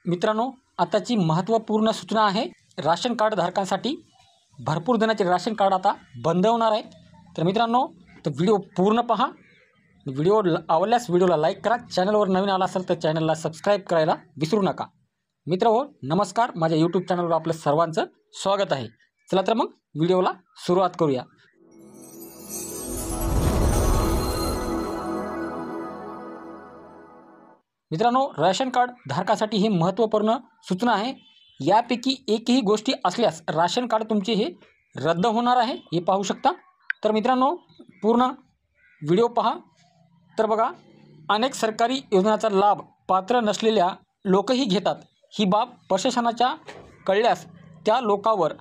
मित्रांनो, आताची महत्त्वपूर्ण सूचना आहे. राशन कार्ड धारकांसाठी भरपूर जणांचे राशन कार्ड आता बंद होणार आहे. तर मित्रांनो, तो व्हिडिओ पूर्ण पहा. व्हिडिओ आवडल्यास व्हिडिओला लाईक करा. चॅनलवर नवीन आला असेल तर चॅनलला सबस्क्राईब करायला विसरू नका. मित्रहो, नमस्कार. माझ्या यूट्यूब चॅनलवर आपलं सर्वांचं स्वागत आहे. चला तर मग व्हिडिओला सुरुवात करूया. मित्रांनो, राशन कार्ड धारकासाठी ही महत्त्वपूर्ण सूचना आहे. यापैकी एकही गोष्टी असल्यास राशन कार्ड तुमचे हे रद्द होणार आहे, हे पाहू शकता. तर मित्रांनो, पूर्ण व्हिडिओ पहा. तर बघा, अनेक सरकारी योजनांचा लाभ पात्र नसलेल्या लोकही घेतात. ही बाब प्रशासनाच्या कळल्यास त्या लोकांवर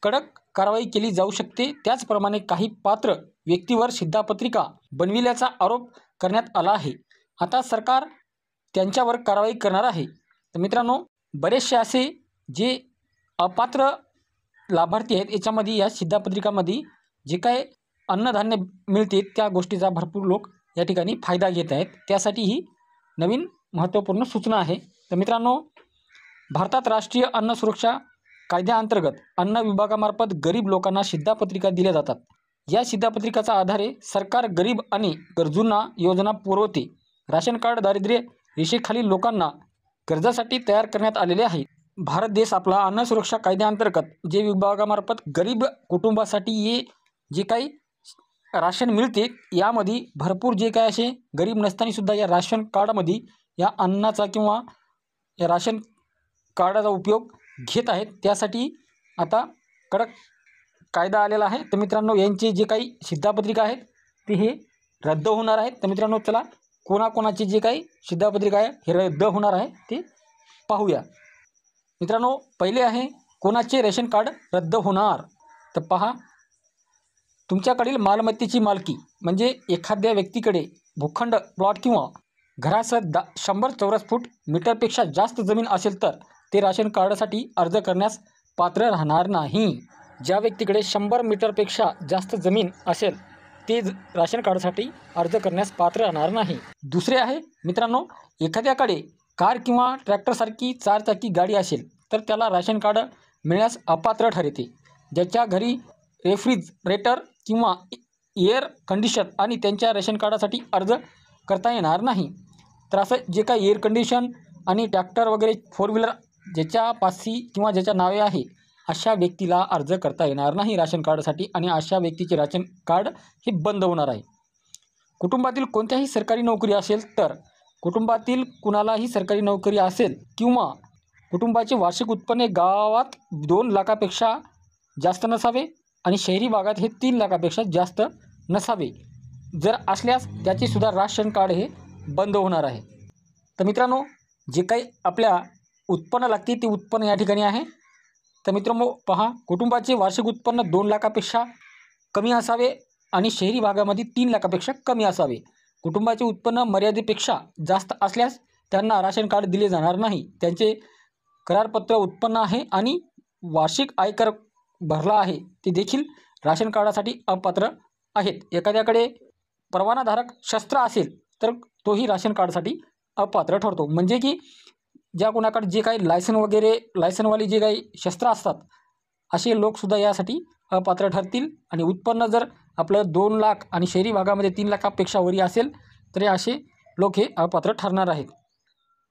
कडक कारवाई केली जाऊ शकते. त्याचप्रमाणे काही पात्र व्यक्तीवर शिधापत्रिका बनविल्याचा आरोप करण्यात आला आहे. आता सरकार त्यांच्यावर कारवाई करणार आहे. तर मित्रांनो, बरेचसे असे जे अपात्र लाभार्थी आहेत, याच्यामध्ये या शिधापत्रिकामध्ये जे काय अन्नधान्य मिळते त्या गोष्टीचा भरपूर लोक या ठिकाणी फायदा घेत आहेत. त्यासाठी ही नवीन महत्त्वपूर्ण सूचना आहे. तर मित्रांनो, भारतात राष्ट्रीय अन्न सुरक्षा कायद्याअंतर्गत अन्न विभागामार्फत गरीब लोकांना शिधापत्रिका दिल्या जातात. या शिधापत्रिकाचा आधारे सरकार गरीब आणि गरजूंना योजना पुरवते. राशन कार्ड दारिद्र्य रेषेखालील लोकांना कर्जासाठी तयार करण्यात आलेले आहे. भारत देश आपला अन्न सुरक्षा कायद्याअंतर्गत जे विभागामार्फत गरीब कुटुंबासाठी ये जे काही राशन मिळते, यामध्ये भरपूर जे काय असे गरीब नसतानासुद्धा या राशन कार्डामध्ये या अन्नाचा किंवा या राशन कार्डाचा उपयोग घेत आहेत. त्यासाठी आता कडक कायदा आलेला आहे. तर मित्रांनो, यांचे जे काही शिधापत्रिका आहेत ते हे रद्द होणार आहेत. तर मित्रांनो, चला कोणाकोणाची जे काही शिधापत्रिका आहे हे रद्द होणार आहे ते पाहूया. मित्रांनो, पहिले आहे कोणाचे रेशन कार्ड रद्द होणार. तर पहा, तुमच्याकडील मालमत्तेची मालकी म्हणजे एखाद्या व्यक्तीकडे भूखंड, प्लॉट किंवा घरासह 100 चौरस फूट मीटरपेक्षा जास्त जमीन असेल तर ते राशन कार्डासाठी अर्ज करण्यास पात्र राहणार नाही. ज्या व्यक्तीकडे 100 मीटरपेक्षा जास्त जमीन असेल ते राशन कार्डसाठी अर्ज करण्यास पात्र राहणार नाही. दुसरे आहे मित्रांनो, एखाद्याकडे कार किंवा ट्रॅक्टरसारखी 4 चाकी गाडी असेल तर त्याला राशन कार्ड मिळण्यास अपात्र ठरते. ज्याच्या घरी रेफ्रिजरेटर किंवा एअर कंडिशन आणि त्यांच्या रेशन कार्डासाठी अर्ज करता येणार नाही. तर असं जे काही एअर कंडिशन आणि ट्रॅक्टर वगैरे 4 व्हीलर ज्याच्या पासी किंवा ज्याच्या नावे आहे अशा व्यक्तीला अर्ज करता येणार नाही राशन कार्डसाठी, आणि अशा व्यक्तीचे राशन कार्ड हे बंद होणार आहे. कुटुंबातील कोणत्याही सरकारी नोकरी असेल तर कुटुंबातील कुणालाही सरकारी नोकरी असेल किंवा कुटुंबाचे वार्षिक उत्पन्न गावात 2 लाखापेक्षा जास्त नसावे आणि शहरी भागात हे 3 लाखापेक्षा जास्त नसावे. जर असल्यास त्याचे सुद्धा राशन कार्ड हे बंद होणार आहे. तर मित्रांनो, जे काही आपल्या उत्पन्न लागते ते उत्पन्न या ठिकाणी आहे. तर मित्रांनो पहा, कुटुंबाचे वार्षिक उत्पन्न 2 लाखापेक्षा कमी असावे आणि शहरी भागामध्ये 3 लाखापेक्षा कमी असावे. कुटुंबाचे उत्पन्न मर्यादेपेक्षा जास्त असल्यास त्यांना राशन कार्ड दिले जाणार नाही. त्यांचे करारपत्र उत्पन्न आहे आणि वार्षिक आयकर भरला आहे ते देखील राशन कार्डासाठी अपात्र आहेत. एखाद्याकडे परवानाधारक शस्त्र असेल तर तोही राशन कार्डसाठी अपात्र ठरतो. म्हणजे की ज्या कोणाकडे जे काही लायसनवाली जे काही शस्त्र असतात असे लोकसुद्धा यासाठी अपात्र ठरतील. आणि उत्पन्न जर आपलं 2 लाख आणि शहरी भागामध्ये 3 लाखापेक्षा वरी असेल तर असे लोक हे अपात्र ठरणार आहेत.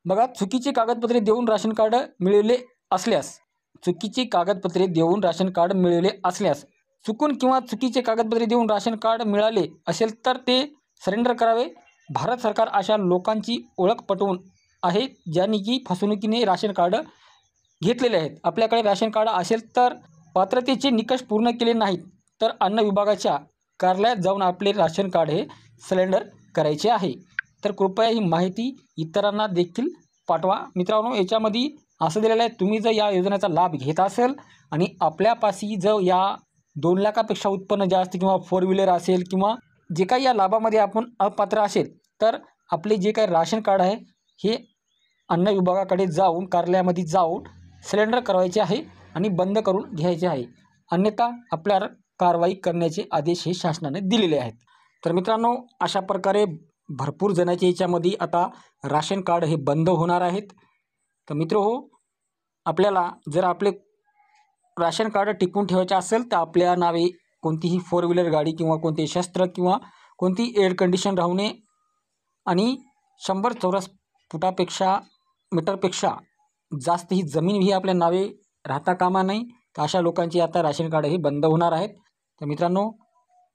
बघा, चुकीची कागदपत्रे देऊन राशन कार्ड मिळवले असल्यास चुकून किंवा चुकीचे कागदपत्रे देऊन राशन कार्ड मिळाले असेल तर ते सरेंडर करावे. भारत सरकार अशा लोकांची ओळख पटवून आहे ज्यांनी की फसवणुकीने राशन कार्ड घेतलेले आहेत. आपल्याकडे राशन कार्ड असेल तर पात्रतेचे निकष पूर्ण केले नाहीत तर अन्न विभागाच्या कार्यालयात जाऊन आपले राशन कार्ड हे सरेंडर करायचे आहे. तर कृपया ही माहिती इतरांना देखील पाठवा. मित्रांनो, याच्यामध्ये असं दिलेलं आहे, तुम्ही जर या योजनेचा लाभ घेत असेल आणि आपल्यापाशी जर या 2 लाखापेक्षा उत्पन्न जास्त किंवा 4 व्हीलर असेल किंवा जे काही या लाभामध्ये आपण अपात्र असेल तर आपले जे काही राशन कार्ड आहे हे अन्न विभागाकडे जाऊन कार्यालयामध्ये जाऊन सिलेंडर करायचे आहे आणि बंद करून घ्यायचे आहे. अन्यथा आपल्यावर कारवाई करण्याचे आदेश हे शासनाने दिलेले आहेत. तर मित्रांनो, अशा प्रकारे भरपूर जणांच्या याच्यामध्ये आता राशन कार्ड हे बंद होणार आहेत. तर मित्र हो, आपल्याला जर आपले राशन कार्ड टिकवून ठेवायचे असेल तर आपल्या नावे कोणतीही 4 व्हीलर गाडी किंवा कोणते शस्त्र किंवा कोणती एअर कंडिशन राहू नये आणि 100 चौरस फुटापेक्षा मीटरपेक्षा जास्त ही जमीन ही आपल्या नावे राहता कामा नाही. तर अशा लोकांची आता राशन कार्ड हे बंद होणार आहेत. तर मित्रांनो,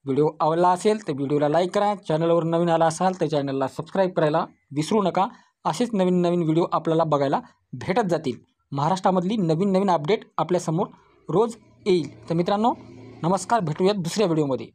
व्हिडिओ आवडला असेल तर व्हिडिओला लाईक करा. चॅनलवर नवीन आला असाल तर चॅनलला सबस्क्राईब करायला विसरू नका. असेच नवीन नवीन व्हिडिओ आपल्याला बघायला भेटत जातील. महाराष्ट्रामधली नवीन नवीन अपडेट आपल्यासमोर रोज येईल. तर मित्रांनो, नमस्कार. भेटूयात दुसऱ्या व्हिडिओमध्ये.